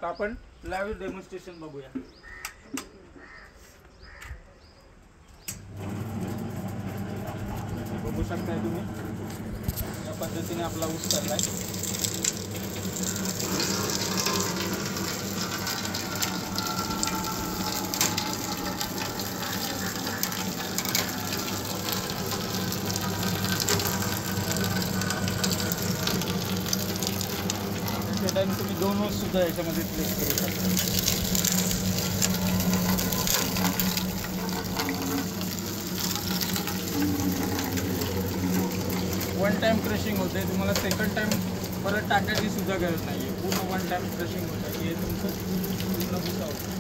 आपण live demonstration बघूया. बघू शकताय तुम्ही या पद्धतीने आपला ऊस चाललाय. टाइम तुम्ही 2 ऊस सुद्धा याच्यामध्ये प्लेस करू शकता. वन टाइम क्रशिंग होते, तुम्हाला सेकंड टाइम परत टाकायची सुद्धा गरज नाही आहे. पूर्ण वन टाइम क्रशिंग होतं. हे तुमचं पूर्ण भुसा होतं.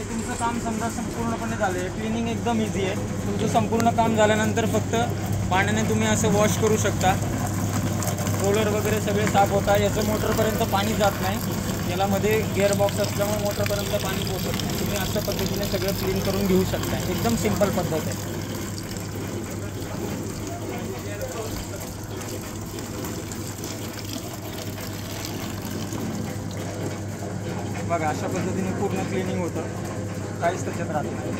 तुमचं काम समजा संपूर्णपणे झालं आहे. क्लिनिंग एकदम इझी आहे. तुमचं संपूर्ण काम झाल्यानंतर फक्त पाण्याने तुम्ही असं वॉश करू शकता. रोलर वगैरे सगळे साफ होता. याचं मोटरपर्यंत पाणी जात नाही. याला मध्ये गिअरबॉक्स असल्यामुळे मोटरपर्यंत पाणी पोहोचत नाही. तुम्ही अशा पद्धतीने सगळं क्लीन करून घेऊ शकता. एकदम सिंपल पद्धत आहे. बघा अशा पद्धतीने पूर्ण क्लिनिंग होतं. काहीच त्याच्यात राहत नाही.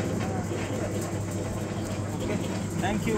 Okay, thank you.